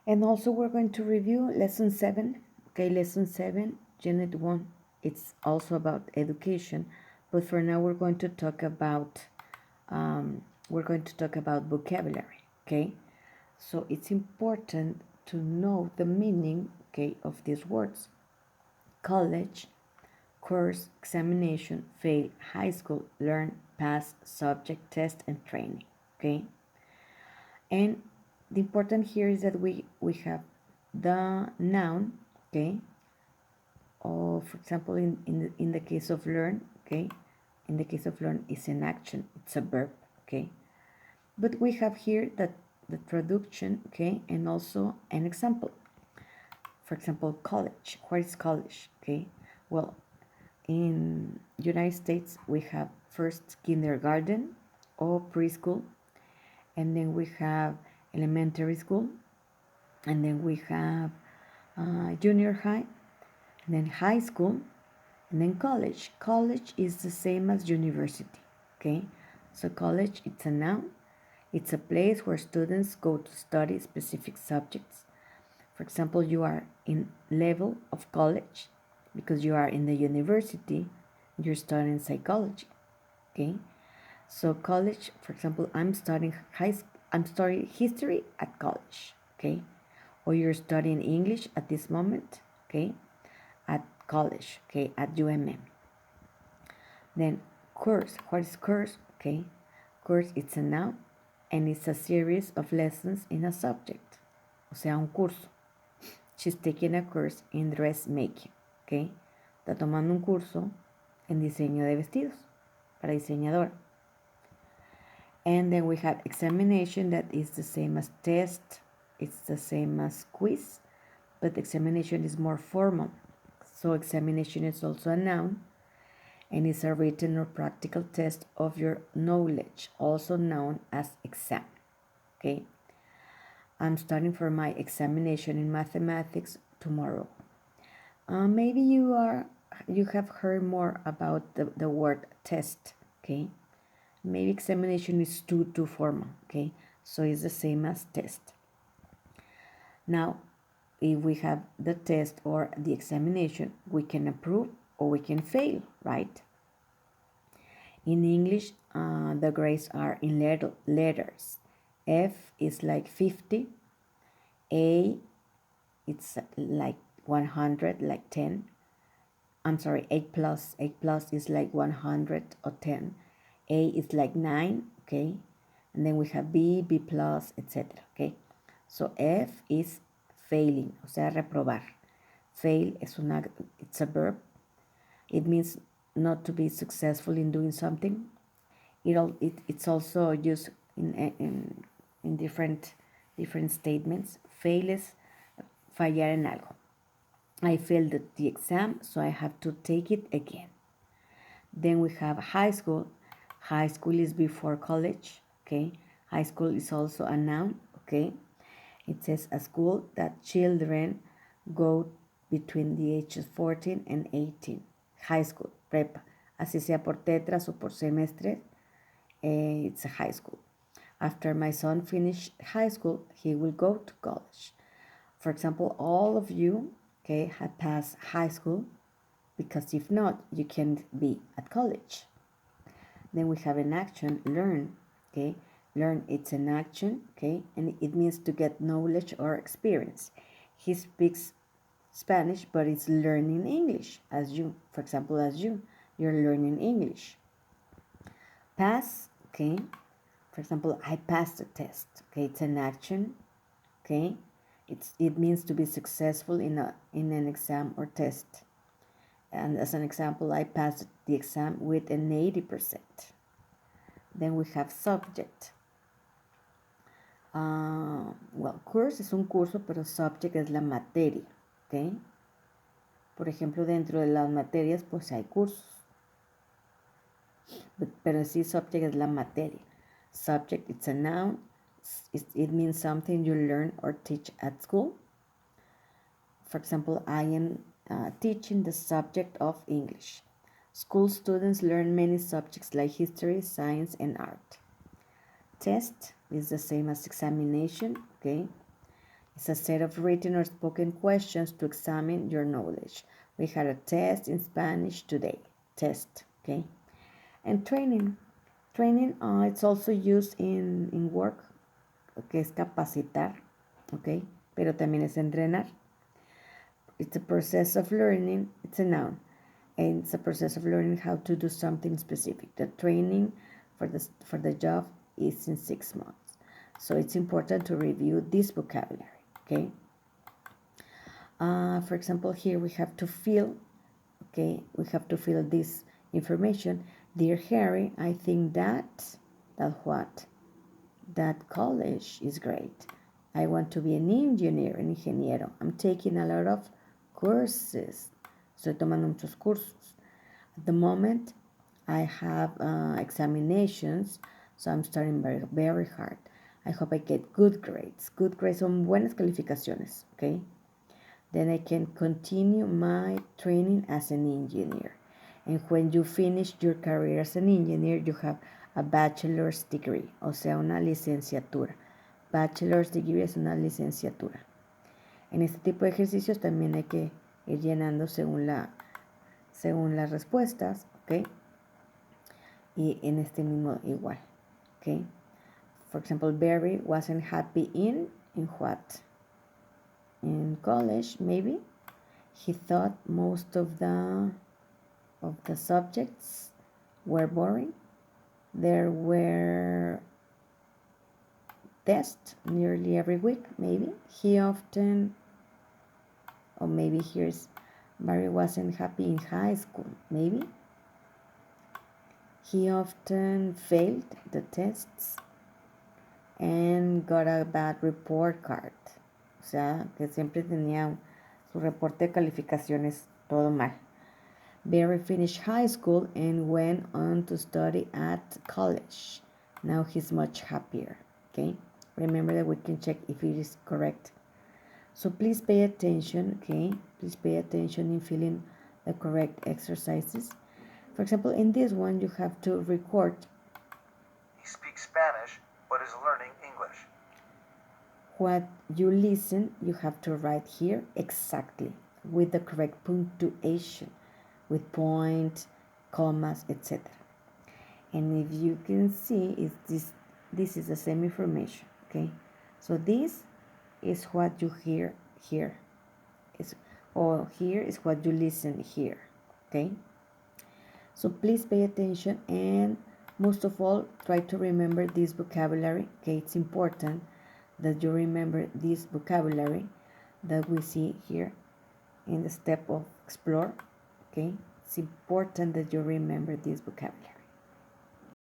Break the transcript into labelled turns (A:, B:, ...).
A: And also we're going to review lesson 7. Okay, lesson 7, unit 1. It's also about education, but for now we're going to talk about vocabulary. Okay, so it's important to know the meaning, okay, of these words: college, course, examination, fail, high school, learn, pass, subject, test, and training. Okay, and the important here is that we have the noun, okay, or for example in the case of learn, okay, in the case of learn is an action, it's a verb, okay, but we have here that the traduction, okay, and also an example. For example, college. What is college? Okay, well, in United States we have first kindergarten or preschool, and then we have elementary school, and then we have junior high, and then high school, and then college. College is the same as university, okay? So college, it's a noun. It's a place where students go to study specific subjects. For example, you are in level of college because you are in the university, you're studying psychology, okay? So college, for example, I'm studying history at college, okay? Or you're studying English at this moment, okay? At college, okay, at UMM. Then course, what is course? Okay, course it's a noun and it's a series of lessons in a subject. O sea, un curso. She's taking a course in dressmaking, okay? Está tomando un curso en diseño de vestidos para diseñadora. And then we have examination, that is the same as test, it's the same as quiz, but examination is more formal. So examination is also a noun and is a written or practical test of your knowledge, also known as exam. Okay, I'm studying for my examination in mathematics tomorrow. Maybe you have heard more about the word test. Okay, maybe examination is too formal. Okay, so it's the same as test. Now, if we have the test or the examination, we can approve or we can fail, right? In English, the grades are in letters. F is like 50. A, it's like 100, like 10. I'm sorry, 8 plus. 8 plus is like 100 or 10. A is like 9, okay? And then we have B, B plus, etc., okay? So F is failing, o sea, reprobar. Fail it's a verb. It means not to be successful in doing something. It's also used in different statements. Fail is fallar en algo. I failed the exam, so I have to take it again. Then we have high school. High school is before college, okay? High school is also a noun, okay? It says a school that children go between the ages 14 and 18. High school, prepa. Así sea por tetras o por semestres, it's a high school. After my son finished high school, he will go to college. For example, all of you, okay, have passed high school, because if not, you can't be at college. Then we have an action, learn, okay? Learn, it's an action, okay? And it means to get knowledge or experience. He speaks Spanish, but it's learning English, as you, for example, you're learning English. Pass, okay? For example, I passed the test, okay? It's an action, okay? It means to be successful in an exam or test. And as an example, I passed the exam with an 80%. Then we have subject. Well, course es un curso, pero subject es la materia, ¿ok? Por ejemplo, dentro de las materias, pues hay cursos. Pero sí, subject es la materia. Subject, it's a noun. It means something you learn or teach at school. For example, I am teaching the subject of English. School students learn many subjects like history, science, and art. Test is the same as examination, okay? It's a set of written or spoken questions to examine your knowledge. We had a test in Spanish today. Test, okay? And training. Training, it's also used in work, que es capacitar, okay? Pero también es entrenar. It's a process of learning. It's a noun. And it's a process of learning how to do something specific. The training for the job is in 6 months. So it's important to review this vocabulary, okay? For example, here we have to fill, okay? We have to fill this information. Dear Harry, I think that what? That college is great. I want to be an engineer, an ingeniero. I'm taking a lot of courses. Estoy tomando muchos cursos. At the moment, I have examinations, so I'm studying very, very hard. I hope I get good grades. Good grades son buenas calificaciones, okay? Then I can continue my training as an engineer. And when you finish your career as an engineer, you have a bachelor's degree, o sea, una licenciatura. Bachelor's degree es una licenciatura. En este tipo de ejercicios también hay que ir llenando según las respuestas, ¿ok? Y en este mismo igual, ¿ok? For example, Barry wasn't happy in what? In college, maybe. He thought most of the subjects were boring. There were tests nearly every week, maybe. He often, or maybe here's Barry wasn't happy in high school, maybe. He often failed the tests and got a bad report card. O sea, que siempre tenía su reporte de calificaciones todo mal. Barry finished high school and went on to study at college. Now he's much happier, okay? Remember that we can check if it is correct. So please pay attention, okay? Please pay attention in filling the correct exercises. For example, in this one, you have to record.
B: He speaks Spanish, but is learning English.
A: What you listen, you have to write here exactly with the correct punctuation, with points, commas, etc. And if you can see, this is the same information, okay? So this is what you hear here, or here is what you listen here, okay? So please pay attention, and most of all, try to remember this vocabulary, okay? It's important that you remember this vocabulary that we see here in the step of explore, okay? It's important that you remember this vocabulary.